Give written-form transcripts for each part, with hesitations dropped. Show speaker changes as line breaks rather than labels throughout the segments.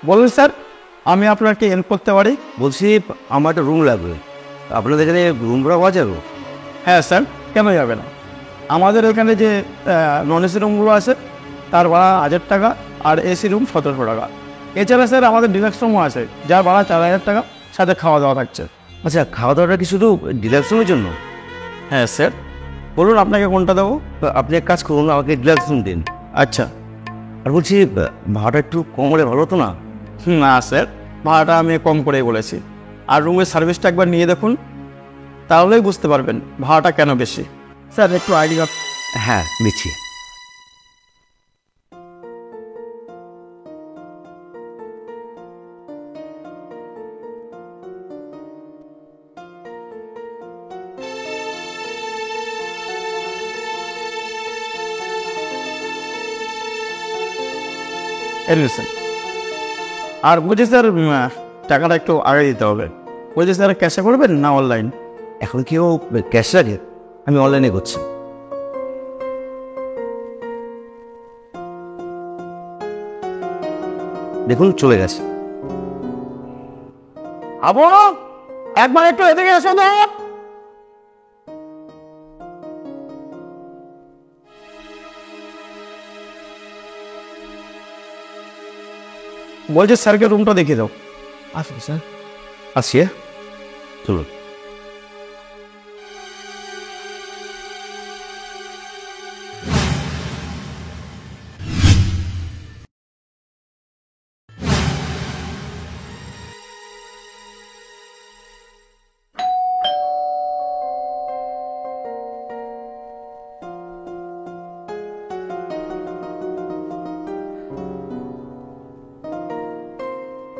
বলুন স্যার, আমি আপনাকে হেল্প করতে পারি।
বলছি আমার একটা রুম লাগবে, আপনাদের এখানে রুম ভাড়া পাওয়া যাবে?
হ্যাঁ স্যার, কেন যাবে না। আমাদের এখানে যে নন এসি রুমগুলো আছে তার ভাড়া 1000 টাকা, আর এসি রুম 1700 টাকা। এছাড়া স্যার আমাদের ডিলাক্স রুমও আছে, যার ভাড়া 4000 টাকা, সাথে খাওয়া দাওয়া থাকছে।
আচ্ছা, খাওয়া দাওয়াটা কি শুধু ডিলাক্স রুমের জন্য?
হ্যাঁ স্যার, বলুন আপনাকে কোনটা দেবো।
আপনি এক কাজ করুন, আমাকে ডিলাক্স রুম দিন।
আচ্ছা।
আর বলছি ভাড়াটা একটু কম হলে ভালো হতো না?
না স্যার, ভাড়াটা আমি কম করেই বলেছি। আর রুমের সার্ভিসটা একবার নিয়ে দেখুন, তাহলেই বুঝতে পারবেন ভাড়াটা কেন বেশি। স্যার একটু আইডি কার্ড।
হ্যাঁ, দিচ্ছি।
স্যার আর বলছি স্যার, টাকাটা একটু আগে দিতে হবে। বলছি স্যার, ক্যাশে করবেন না অনলাইন?
এখন কেউ ক্যাশ রাখে? আমি অনলাইনে করছি। দেখুন চলে গেছে।
আবু, একবার একটু এদিকে এসে না। বলছি স্যারকে রুমটা দেখিয়ে দাও।
আসুন স্যার। আসছি, চলুন।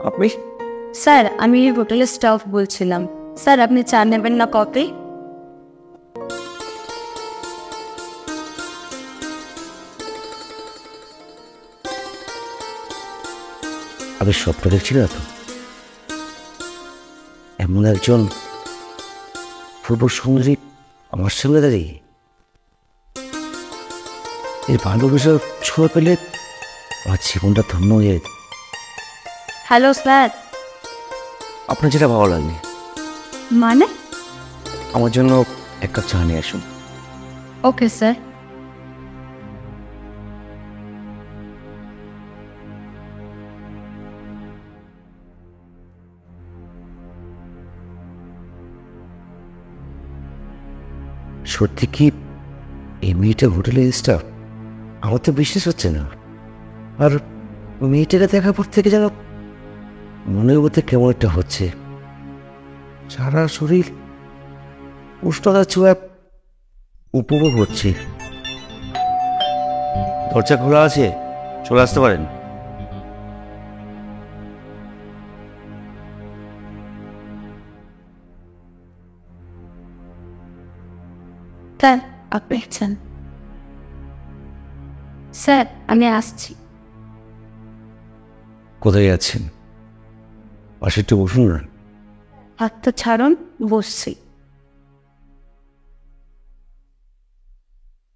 আপনি?
স্যার, আমি এই হোটেলের স্টাফ বলছিলাম। স্যার, আপনি চা নেবেন না কফি?
আমি স্বপ্ন দেখছি না তো? এমন একজন পূর্ব সুন্দরী আমার সঙ্গে দাঁড়িয়ে এর ভালোবাসার ছোঁয়া পেলে আমার জীবনটা ধন্য হয়ে যেত।
Hello sir.
আপনার যেটা ভালো লাগে।
মানে?
আমার জন্য এক কাপ চা নিয়ে আসুন।
Okay sir.
সত্যি কি এই মেয়েটা হোটেলের স্টাফ? আমার তো বিশ্বাস হচ্ছে না। আর মেয়েটাকে দেখার পর থেকে যেন মনের মধ্যে কেমন একটা হচ্ছে। সারা শরীর উষ্ণতার ছোঁয়া উপভোগ হচ্ছে। দরজা খোলা আছে, চলে আসতে পারেন।
স্যার, আপনি আছেন? স্যার, আমি আসছি।
কোথায় যাচ্ছেন? পাশে একটু বসুন না।
হাতটা ছাড়ুন, বসছি।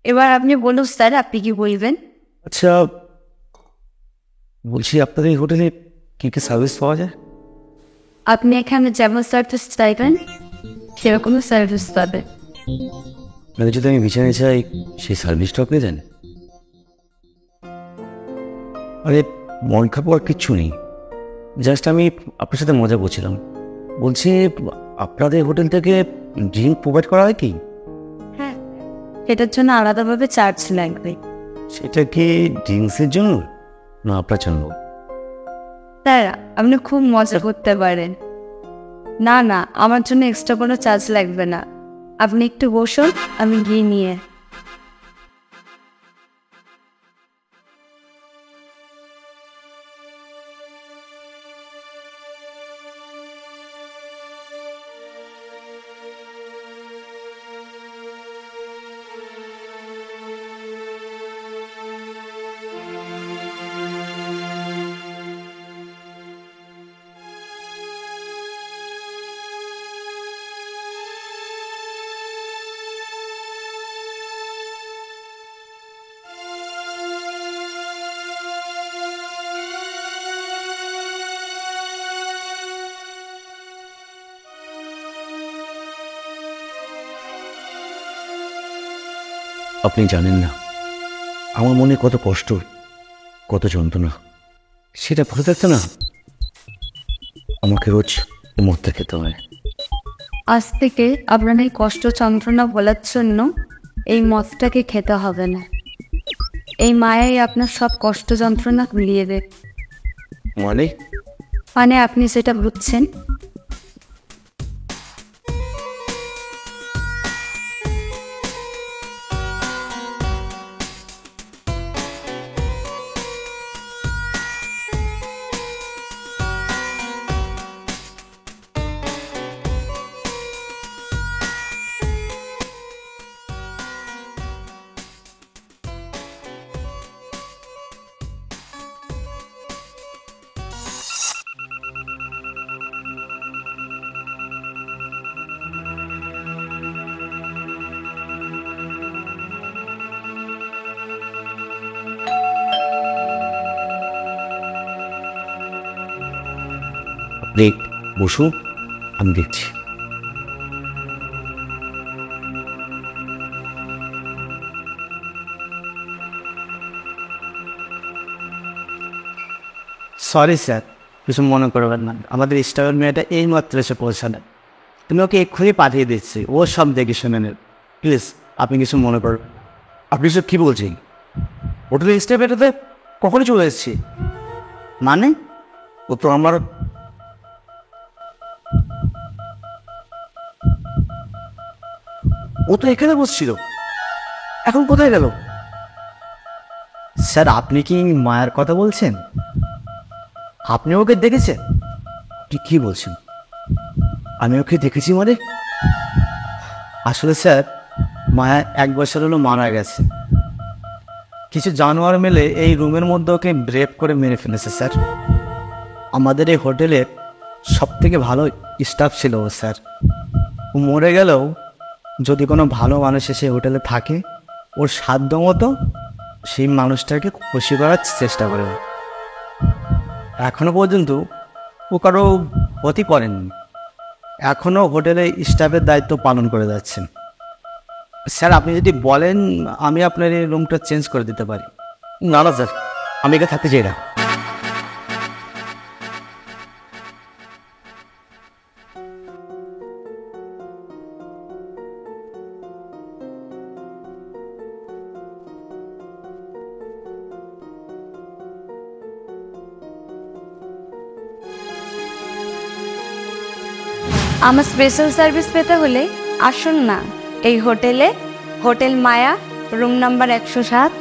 এবার আপনি বলুন স্যার, আপনি কি বলবেন?
আচ্ছা, বলছি আপনাদের এই হোটেলে কী কী সার্ভিস পাওয়া যায়?
আপনি এখানে যেমন সার্ভিস চাইবেন সেরকমই সার্ভিস পাবেন।
মানে যদি আমি বিছানায় চাই, সেই সার্ভিসটা আপনি দেন? আরে মন খারাপ আর কিচ্ছু নেই, জাস্ট আমি আপনার সাথে মজা করছিলাম। বলছি আপনাদের হোটেল থেকে ড্রিঙ্ক প্রোভাইড করা হয় কি?
হ্যাঁ, এটার জন্য আলাদাভাবে চার্জ লাগবে।
সেটা কি ড্রিঙ্কসের জন্য না আপনার জন্য?
স্যার, আপনি খুব মজা করতে পারেন। না না, আমার জন্য এক্সট্রা কোনো চার্জ লাগবে না। আপনি একটু বসুন, আমি গিয়ে নিয়ে।
আপনি জানেন না আমার মনে কত কষ্ট, কত যন্ত্রণা। সেটা ভুলে থাকতে না আমাকে রোজ মরতে খেতে হয়।
আজ থেকে আপনার এই কষ্ট যন্ত্রণা ভোলার জন্য এই মদটাকে খেতে হবে না। এই মায়াই আপনার সব কষ্ট যন্ত্রণা ভুলিয়ে দেবে। মানে আপনি যেটা বুঝছেন।
আপনি বসুন, আমি দেখছি।
সরি স্যার, কিছু মনে করবেন না, আমাদের স্টাফের মেয়েটা এই মাত্র এসে পৌঁছানো। তুমি ওকে এক্ষুনি পাঠিয়ে দিচ্ছি, ও সব দেখে শুনে নেবে। প্লিজ আপনি কিছু মনে করবেন।
আপনি সব কী বলছেন?
হোটেলের স্টাফ এটাতে কখনই চলে এসেছি। মানে
ও তো আমার
ও তো এখানে বসছিল, এখন কোথায় গেল? স্যার আপনি কি মায়ের কথা বলছেন? আপনি ওকে দেখেছেন?
আপনি কী বলছেন?
আমি ওকে দেখেছি মানে? আসলে স্যার, মায়া 1 বছর হলো মারা গেছে। কিছু জানোয়ার মেলে এই রুমের মধ্যে ওকে ব্রেক করে মেরে ফেলেছে স্যার। আমাদের এই হোটেলের সবথেকে ভালো স্টাফ ছিল ও স্যার। ও মরে গেলেও যদি কোনো ভালো মানুষ এসে হোটেলে থাকে, ওর সাধ্য মতো সেই মানুষটাকে খুশি করার চেষ্টা করে। এখনো পর্যন্ত ও কারো ক্ষতি করেননি, এখনও হোটেলে স্টাফের দায়িত্ব পালন করে যাচ্ছেন। স্যার আপনি যদি বলেন আমি আপনার এই রুমটা চেঞ্জ করে দিতে পারি।
না না স্যার, আমি এখানে থাকতে চাই না।
আমার স্পেশাল সার্ভিস পেতে হলে আসুন না এই হোটেলে, হোটেল মায়া, রুম নাম্বার 107।